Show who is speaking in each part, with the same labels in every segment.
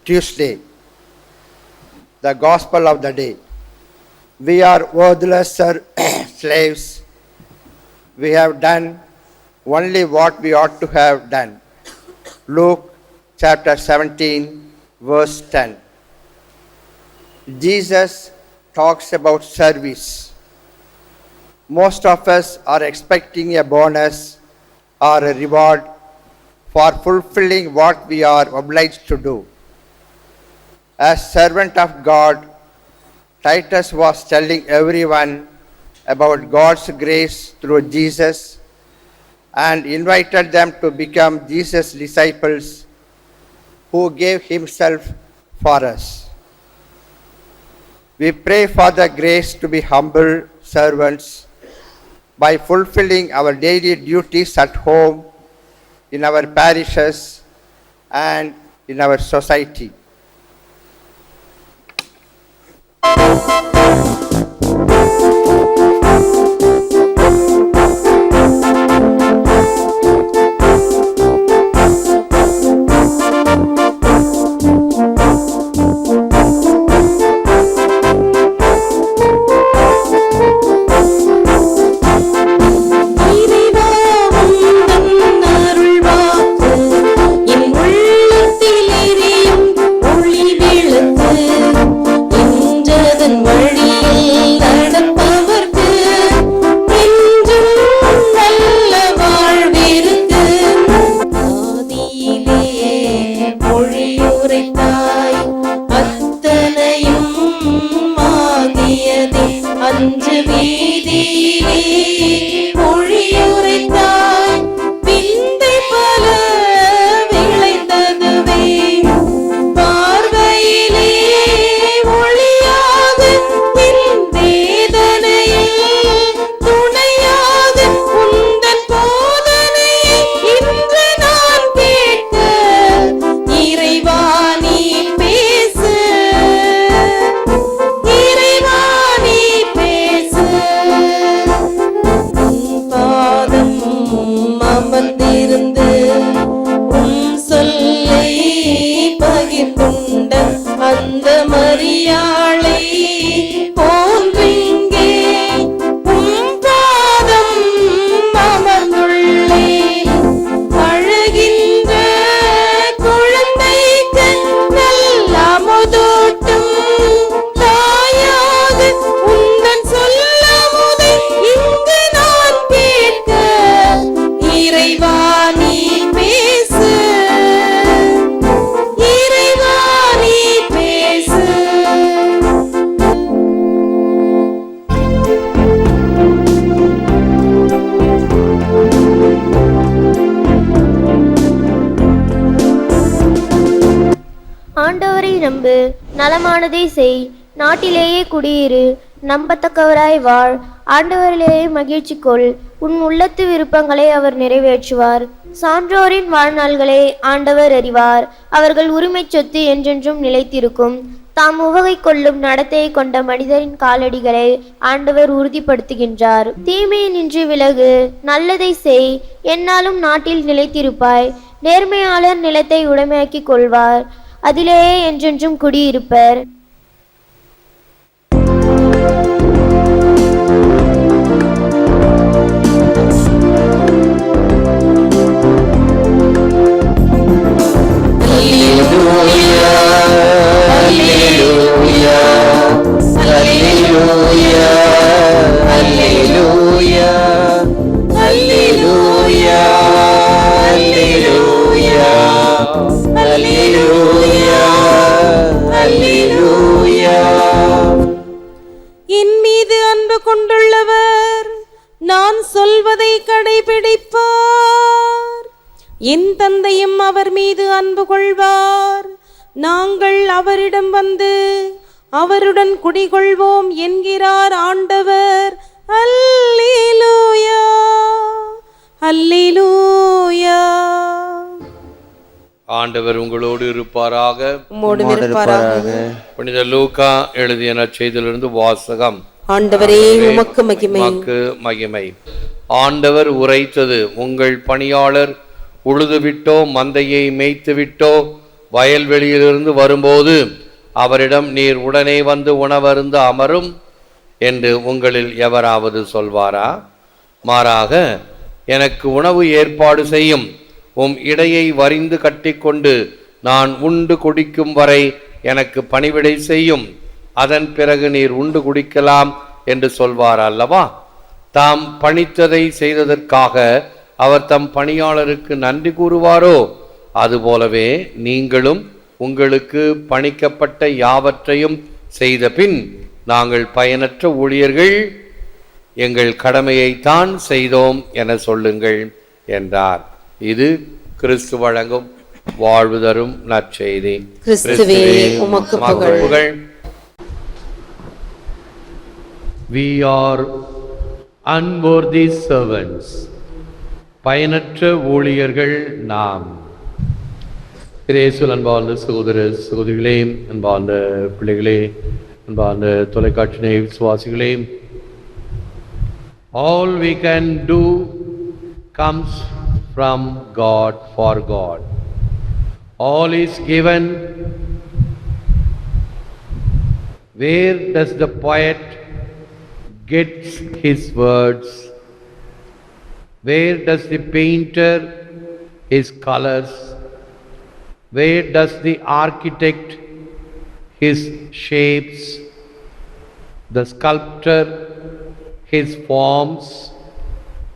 Speaker 1: Tuesday, the Gospel of the day. We are worthless slaves. We have done only what we ought to have done. Luke chapter 17, verse 10. Jesus talks about service. Most of us are expecting a bonus or a reward for fulfilling what we are obliged to do. As servant of God, Titus was telling everyone about God's grace through Jesus and invited them to become Jesus' disciples who gave himself for us. We pray for the grace to be humble servants by fulfilling our daily duties at home, in our parishes, and in our society.
Speaker 2: ஆண்டவரை நம்பு, நலமானதை செய், நாட்டிலேயே குடியிரு, நம்பத்தக்கவராய் வாழ், ஆண்டவரிலேயே மகிழ்ச்சி கொள், உன் உள்ளத்து விருப்பங்களை அவர் நிறைவேற்றுவார். சான்றோரின் வாழ்நாள்களை ஆண்டவர் அறிவார், அவர்கள் உரிமை சொத்து என்றென்றும் நிலைத்திருக்கும். தாம் உவகை கொள்ளும் நடத்தையை கொண்ட மனிதரின் காலடிகளை ஆண்டவர் உறுதிப்படுத்துகின்றார். தீமையை நின்று விலகு, நல்லதை செய், எந்நாளும் நாட்டில் நிலைத்திருப்பாய். நேர்மையாளர் நிலத்தை உடைமையாக்கிக் கொள்வார், அதிலேயே என்றென்றும் குடியிருப்பர்.
Speaker 3: என் மீது அன்பு கொண்டுள்ளவர் நான் சொல்வதை கடைபிடிப்பார். என் தந்தையும் அவர் மீது அன்பு கொள்வார். நாங்கள் அவரிடம் வந்து அவருடன் குடிகொள்வோம் என்கிறார் ஆண்டவர். அல்லேலூயா, அல்லேலூயா.
Speaker 4: ஆண்டவர் உங்களோடு இருப்பாராக. புனித லூக்கா எழுதிய நற்செய்தியிலிருந்து வாசகம்.
Speaker 3: ஆண்டவரே உமக்கு
Speaker 4: மகிமை. ஆண்டவர் உரைத்தது, உங்கள் பணியாளர் உழுதுவிட்டோ மந்தையை மேய்த்துவிட்டோ வயல்வெளியிலிருந்து வரும்போது அவரிடம், நீர் உடனே வந்து உணவருந்து அமரும் என்று உங்களில் எவராவது சொல்வாரா? மாறாக, எனக்கு உணவு ஏற்பாடு செய்யும், உம் இடையை வரிந்து கட்டிக்கொண்டு நான் உண்டு குடிக்கும் வரை எனக்கு பணிவிடை செய்யும், அதன் பிறகு நீர் உண்டு குடிக்கலாம் என்று சொல்வார் அல்லவா? தாம் பணித்ததை செய்ததற்காக அவர் தம் பணியாளருக்கு நன்றி கூறுவாரோ? அதுபோலவே நீங்களும் உங்களுக்கு பணிக்கப்பட்ட யாவற்றையும் செய்த பின், நாங்கள் பயனற்ற ஊழியர்கள், எங்கள் கடமையைத்தான் செய்தோம் என சொல்லுங்கள் என்றார். இது கிறிஸ்து வழங்கும் வாழ்வு தரும் நற்செய்தி.
Speaker 3: கிறிஸ்துவே உமக்கு புகழ்.
Speaker 4: We are unworthy servants. பயனற்ற ஊழியர்கள் நாம். இயேசுவில் அன்பார்ந்த சகோதர சகோதரிகளே, அன்பார்ந்த பிள்ளைகளே, அன்பார்ந்த தொலைக்காட்சி விசுவாசிகளே, all we can do comes from God for God. All is given. Where does the poet get his words? Where does the painter his colors? Where does the architect his shapes? The sculptor his forms?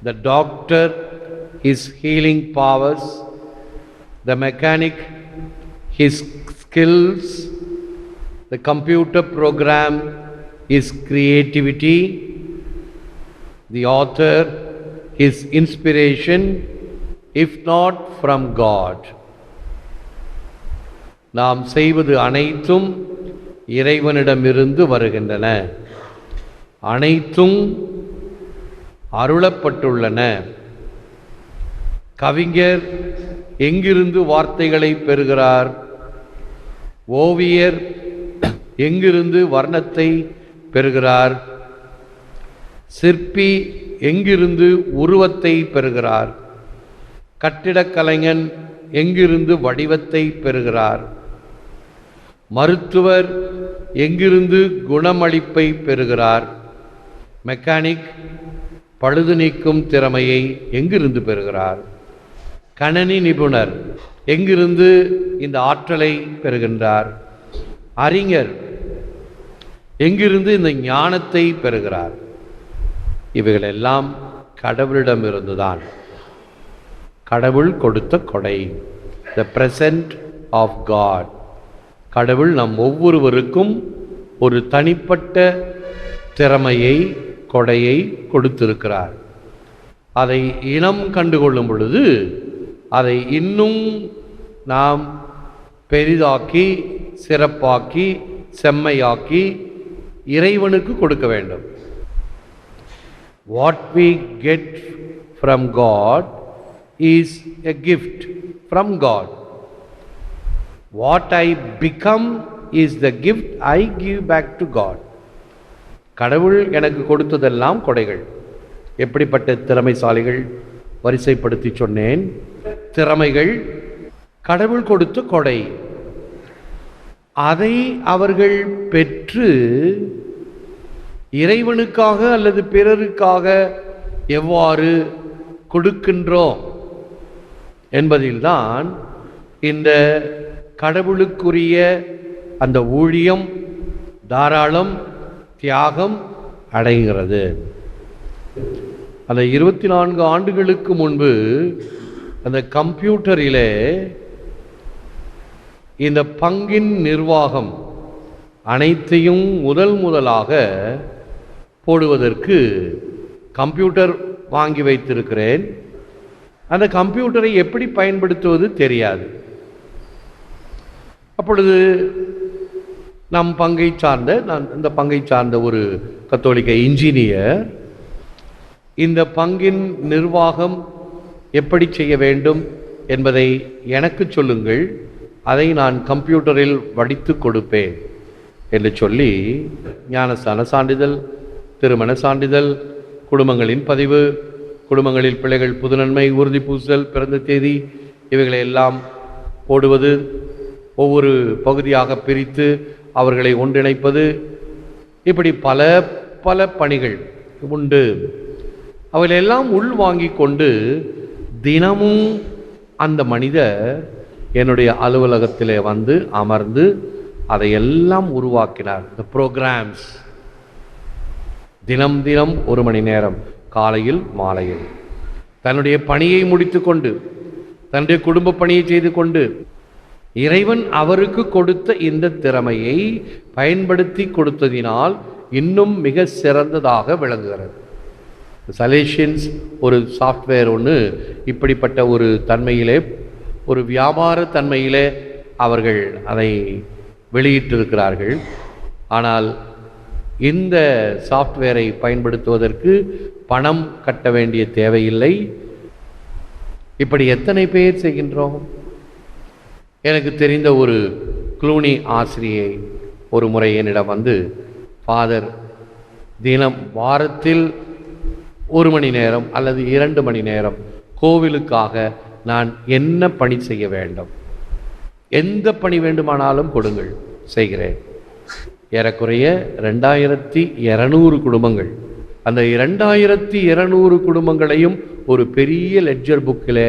Speaker 4: The doctor his healing powers? The mechanic his skills? The computer program his creativity? The author his inspiration, if not from God. நாம் செய்வது அனைத்தும் இறைவனிடமிருந்து வருகின்றன, அனைத்தும் அருளப்பட்டுள்ளன. கவிஞர் எங்கிருந்து வார்த்தைகளை பெறுகிறார்? ஓவியர் எங்கிருந்து வர்ணத்தை பெறுகிறார்? சிற்பி எங்கிருந்து உருவத்தை பெறுகிறார்? கட்டிடக் கலைஞன் எங்கிருந்து வடிவத்தை பெறுகிறார்? மருத்துவர் எங்கிருந்து குணமளிப்பை பெறுகிறார்? மெக்கானிக் பழுது நீக்கும் திறமையை எங்கிருந்து பெறுகிறார்? கணனி நிபுணர் எங்கிருந்து இந்த ஆற்றலை பெறுகின்றார்? அறிஞர் எங்கிருந்து இந்த ஞானத்தை பெறுகிறார்? இவைகளெல்லாம் கடவுளிடமிருந்துதான். கடவுள் கொடுத்த கொடை, the present of God. கடவுள் நம் ஒவ்வொருவருக்கும் ஒரு தனிப்பட்ட திறமையை, கொடையை கொடுத்திருக்கிறார். அதை இனம் கண்டுகொள்ளும் பொழுது அதை இன்னும் நாம் பெரிதாக்கி, சிறப்பாக்கி, செம்மையாக்கி இறைவனுக்கு கொடுக்க வேண்டும். What we get from God is a gift from God. What I become is the gift I give back to God. கடவுள் எனக்கு கொடுத்ததெல்லாம் கொடைகள். எப்படிப்பட்ட திறமைசாலிகள்? வரிசைப்படுத்தி சொன்னேன். திறமைகள் கடவுள் கொடுத்த கொடை. அதை அவர்கள் பெற்று இறைவனுக்காக அல்லது பிறருக்காக எவ்வாறு கொடுக்கின்றோம் என்பதில்தான் இந்த கடவுளுக்குரிய அந்த ஊழியம், தாராளம், தியாகம் அடைகிறது. அந்த 24 ஆண்டுகளுக்கு முன்பு அந்த கம்ப்யூட்டரிலே இந்த பங்கின் நிர்வாகம் அனைத்தையும் முதலாக போடுவதற்கு கம்ப்யூட்டர் வாங்கி வைத்திருக்கிறேன். அந்த கம்ப்யூட்டரை எப்படி பயன்படுத்துவது தெரியாது. அப்பொழுது நான் இந்த பங்கை சார்ந்த ஒரு கத்தோலிக்க இன்ஜினியர் இந்த பங்கின் நிர்வாகம் எப்படி செய்ய வேண்டும் என்பதை எனக்கு சொல்லுங்கள், அதை நான் கம்ப்யூட்டரில் வடித்து கொடுப்பேன் என்று சொல்லி ஞானஸ்தான சான்றிதழ், திருமண சான்றிதழ், குடும்பங்களின் பதிவு, குடும்பங்களில் பிள்ளைகள் புதுநன்மை, உறுதி பூசுதல், பிறந்த தேதி, இவைகளை எல்லாம் போடுவது, ஒவ்வொரு பகுதியாக பிரித்து அவர்களை ஒன்றிணைப்பது, இப்படி பல பல பணிகள் உண்டு. அவைகளெல்லாம் உள்வாங்கிக் கொண்டு தினமும் அந்த மனிதர் என்னுடைய அலுவலகத்திலே வந்து அமர்ந்து அதையெல்லாம் உருவாக்கினார். இந்த ப்ரோக்ராம்ஸ் தினம் தினம் 1 மணி நேரம் காலையில் மாலையில் தன்னுடைய பணியை முடித்து கொண்டு தன்னுடைய குடும்ப பணியை செய்து கொண்டு இறைவன் அவருக்கு கொடுத்த இந்த திறமையை பயன்படுத்தி கொடுத்ததினால் இன்னும் மிக சிறந்ததாக விளங்குகிறது. சலேஷியன்ஸ் ஒரு சாஃப்ட்வேர் ஒன்று இப்படிப்பட்ட ஒரு தன்மையிலே, ஒரு வியாபார தன்மையிலே அவர்கள் அதை வெளியிட்டிருக்கிறார்கள். ஆனால் இந்த சாஃப்ட்வேரை பயன்படுத்துவதற்கு பணம் கட்ட வேண்டிய தேவையில்லை. இப்படி எத்தனை பேர் செய்கின்றோம்? எனக்கு தெரிந்த ஒரு க்ளூனி ஆசிரியை ஒரு முறை என்னிடம் வந்து, ஃபாதர், தினம் வாரத்தில் 1 மணி நேரம் அல்லது 2 மணி நேரம் கோவிலுக்காக நான் என்ன பணி செய்ய வேண்டும்? எந்த பணி வேண்டுமானாலும் கொடுங்கள், செய்கிறேன். ஏறக்குறைய 2200 குடும்பங்கள். அந்த 2200 குடும்பங்களையும் ஒரு பெரிய லெட்ஜர் புக்கில்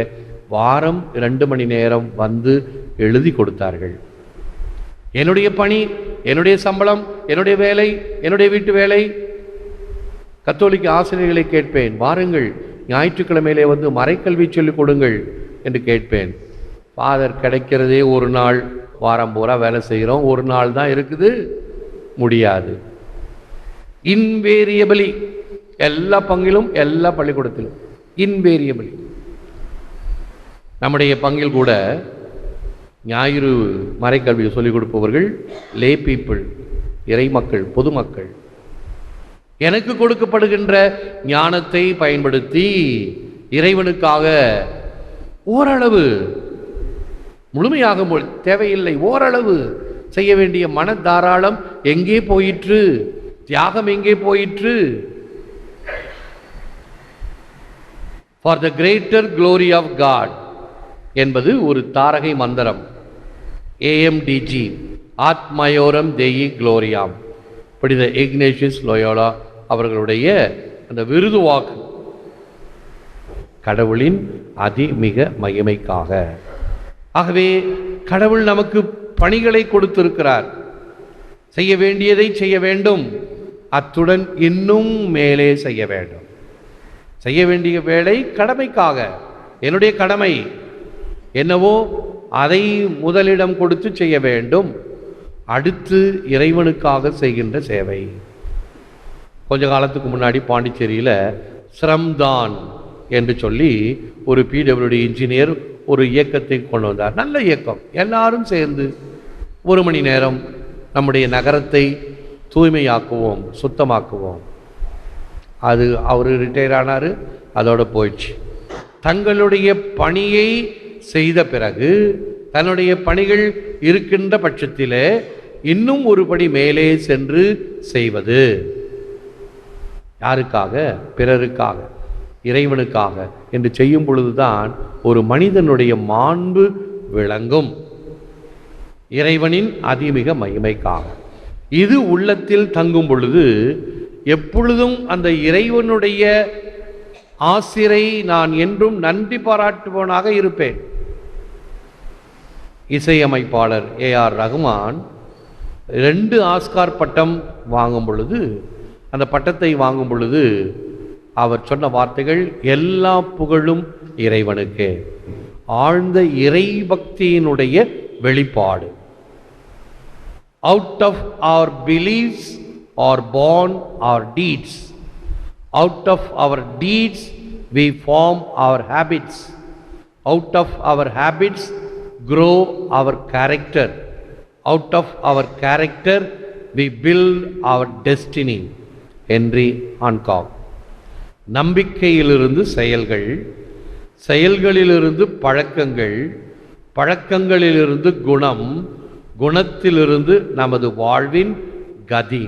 Speaker 4: வாரம் 2 மணி நேரம் வந்து எழுதி கொடுத்தார்கள். என்னுடைய பணி, என்னுடைய சம்பளம், என்னுடைய வேலை, என்னுடைய வீட்டு வேலை. கத்தோலிக்க ஆசிரியர்களை கேட்பேன், வாருங்கள் ஞாயிற்றுக்கிழமையிலே வந்து மறைக்கல்வி சொல்லிக் கொடுங்கள் என்று கேட்பேன். ஃபாதர், கிடைக்கிறதே ஒரு நாள், வாரம் பூரா வேலை செய்கிறோம், ஒரு நாள் தான் இருக்குது, முடியாது. இன்வேரியபிளி எல்லா பங்கிலும், எல்லா பள்ளிக்கூடத்திலும் இன்வேரியபிளி. நம்முடைய பங்கில் கூட ஞாயிறு மறைக்கல்வியை சொல்லிக் கொடுப்பவர்கள் லே பீப்புள், இறை மக்கள், பொதுமக்கள். எனக்கு கொடுக்கப்படுகின்ற ஞானத்தை பயன்படுத்தி இறைவனுக்காக ஓரளவு, முழுமையாக தேவையில்லை, ஓரளவு செய்ய வேண்டிய மனதாராளம் எங்கே போயிற்று? தியாகம் எங்கே போயிற்று? For the greater glory of God என்பது ஒரு தாரகை மந்திரம். AMDG, ஆத்மயோரம் தேயி க்ளோரியாம். புனித இக்னேஷியஸ் லோயோலா அவர்களுடைய அந்த விருது வாக்கு, கடவுளின் அதிமிக மகிமைக்காக. ஆகவே கடவுள் நமக்கு பணிகளை கொடுத்திருக்கிறார். செய்ய வேண்டியதை செய்ய வேண்டும், அத்துடன் இன்னும் மேலே செய்ய வேண்டும். செய்ய வேண்டிய வேலை கடமைக்காக, என்னுடைய கடமை என்னவோ அதை முதலிடம் கொடுத்து செய்ய வேண்டும். அடுத்து இறைவனுக்காக செய்கின்ற சேவை. கொஞ்ச காலத்துக்கு முன்னாடி பாண்டிச்சேரியில் ஸ்ரம்தான் என்று சொல்லி ஒரு PWD இன்ஜினியர் ஒரு இயக்கத்தை கொண்டு வந்தார். நல்ல இயக்கம். எல்லாரும் சேர்ந்து 1 மணி நேரம் நம்முடைய நகரத்தை தூய்மையாக்குவோம், சுத்தமாக்குவோம். அது அவர் ரிட்டையர் ஆனார், அதோடு போயிடுச்சு. தங்களுடைய பணியை செய்த பிறகு தன்னுடைய பணிகள் இருக்கின்ற பட்சத்திலே இன்னும் ஒரு படி மேலே சென்று செய்வது. யாருக்காக? பிறருக்காக, இறைவனுக்காக என்று செய்யும் பொழுதுதான் ஒரு மனிதனுடைய மாண்பு விளங்கும். இறைவனின் அதிமிக மகிமைக்காக இது உள்ளத்தில் தங்கும் பொழுது எப்பொழுதும் அந்த இறைவனுடைய ஆசிரை நான் என்றும் நன்றி பாராட்டுவனாக இருப்பேன். இசையமைப்பாளர் AR ரகுமான் 2 ஆஸ்கார் பட்டம் வாங்கும் பொழுது, அந்த பட்டத்தை வாங்கும் பொழுது அவர் சொன்ன வார்த்தைகள், எல்லா புகழும் இறைவனுக்கே. ஆழ்ந்த இறை பக்தியினுடைய வெளிப்பாடு. Out of our beliefs are born our deeds. Out of our deeds we form our habits. Out of our habits grow our character. Out of our character we build our destiny. Henry Hancock. நம்பிக்கையிலிருந்து செயல்கள், செயல்களிலிருந்து பழக்கங்கள், பழக்கங்களிலிருந்து குணம், குணத்திலிருந்து நமது வாழ்வின் கதி.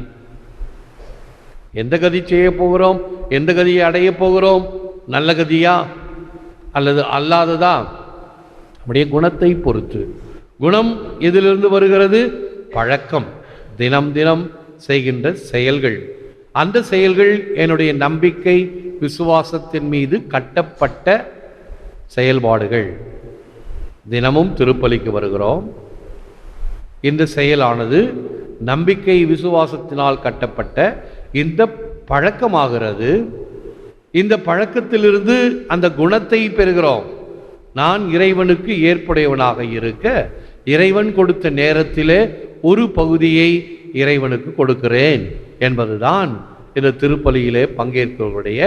Speaker 4: எந்த கதி செய்ய போகிறோம்? எந்த கதியை அடைய போகிறோம்? நல்ல கதியா அல்லது அல்லாததா? நம்முடைய குணத்தை பொறுத்து, குணம் எதிலிருந்து வருகிறது? பழக்கம், தினம் தினம் செய்கின்ற செயல்கள். அந்த செயல்கள் என்னுடைய நம்பிக்கை விசுவாசத்தின் மீது கட்டப்பட்ட செயல்பாடுகள். தினமும் திருப்பலிக்கு வருகிறோம். இந்த செயலானது நம்பிக்கை விசுவாசத்தினால் கட்டப்பட்ட இந்த பழக்கமாகிறது. இந்த பழக்கத்திலிருந்து அந்த குணத்தை பெறுகிறோம். நான் இறைவனுக்கு ஏற்புடையவனாக இருக்க இறைவன் கொடுத்த நேரத்திலே ஒரு பகுதியை இறைவனுக்கு கொடுக்கிறேன் என்பதுதான் இந்த திருப்பலியிலே பங்கேற்பவர்களுடைய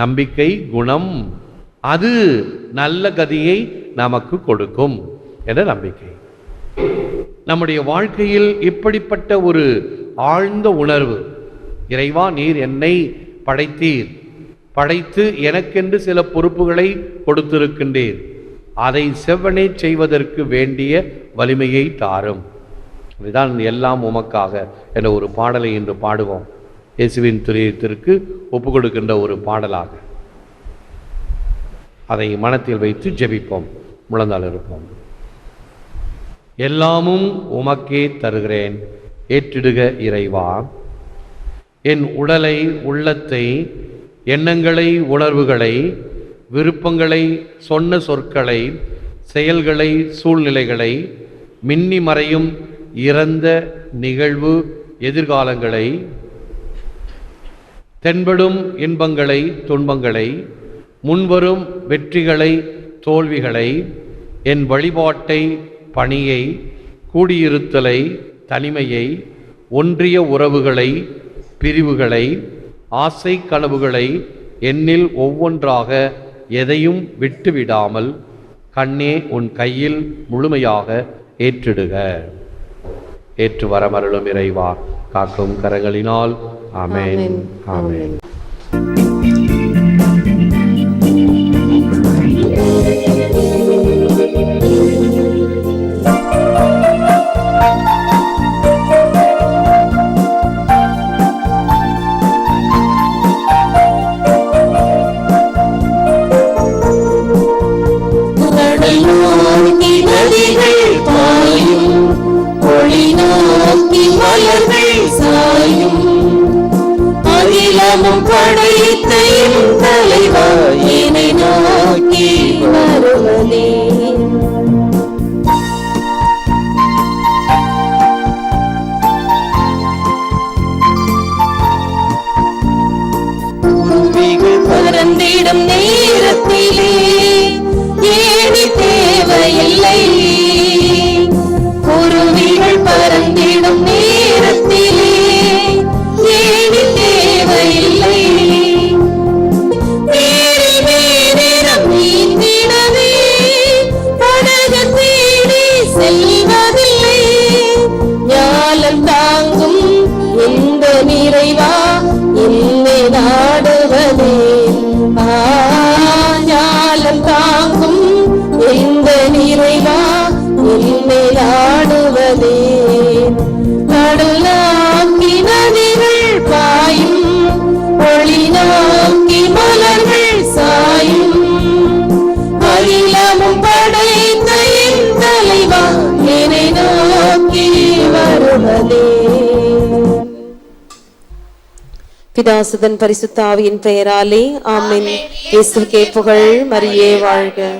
Speaker 4: நம்பிக்கை குணம். அது நல்ல கதியை நமக்கு கொடுக்கும் என்ற நம்பிக்கை. நம்முடைய வாழ்க்கையில் இப்படிப்பட்ட ஒரு ஆழ்ந்த உணர்வு, இறைவா நீர் என்னை படைத்தீர், படைத்து எனக்கென்று சில பொறுப்புகளை கொடுத்திருக்கின்றீர், அதை செவ்வனே செய்வதற்கு வேண்டிய வலிமையை தாரும். இதுதான் எல்லாம் உமக்காக என்ற ஒரு பாடலை இன்று பாடுவோம். இயேசுவின் துரியத்திற்கு ஒப்பு கொடுக்கின்ற ஒரு பாடலாக அதை மனத்தில் வைத்து ஜெபிப்போம், முழந்தால் இருப்போம். எல்லாமும் உமக்கே தருகிறேன், ஏற்றிடுக இறைவா. என் உடலை, உள்ளத்தை, எண்ணங்களை, உணர்வுகளை, விருப்பங்களை, சொன்ன சொற்களை, செயல்களை, சூழ்நிலைகளை, மின்னி மறையும் இறந்த நிகழ்வு எதிர்காலங்களை, தென்படும் இன்பங்களை, துன்பங்களை, முன்வரும் வெற்றிகளை, தோல்விகளை, என் வழிபாட்டை, பணியை, கூடியிருத்தலை, தனிமையை, ஒன்றிய உறவுகளை, பிரிவுகளை, ஆசை கனவுகளை, என்னில் ஒவ்வொன்றாக எதையும் விட்டுவிடாமல் கண்ணே உன் கையில் முழுமையாக ஏற்றிடுக. ஏற்று வரமருளும் இறைவா, காக்கும் கரங்களினால். ஆமென், ஆமென்.
Speaker 3: அகிலமும் படைத்த என் தலைவா, என்னை நோக்கி வருவதே. குருவிகள் பறந்திடும் நேரத்திலே ஏணி தேவையில்லை. குருவிகள் பறந்திடும் நேரத்திலே ஏணி தேவையில்லை. நேரம் நீந்திடவே படகு தேடி செல்வதில்லை. ஞாலம் தாங்கும் இந்த நிறைவா என்னை நாடுவதே. ஞாலம் தாங்கும் இந்த நிறைவா என்னை நாடுவதே. கடல் நோக்கி நதிகள் பாயும், ஒளி நோக்கி மலர்கள் சாயும். அகிலமும் படைத்த என் தலைவா, என்னை நோக்கி வருவதே. பிதாசுதன் பரிசுத்த ஆவியின் பெயராலே ஆமென். இயேசுவுக்கே புகழ், மரியே வாழ்க.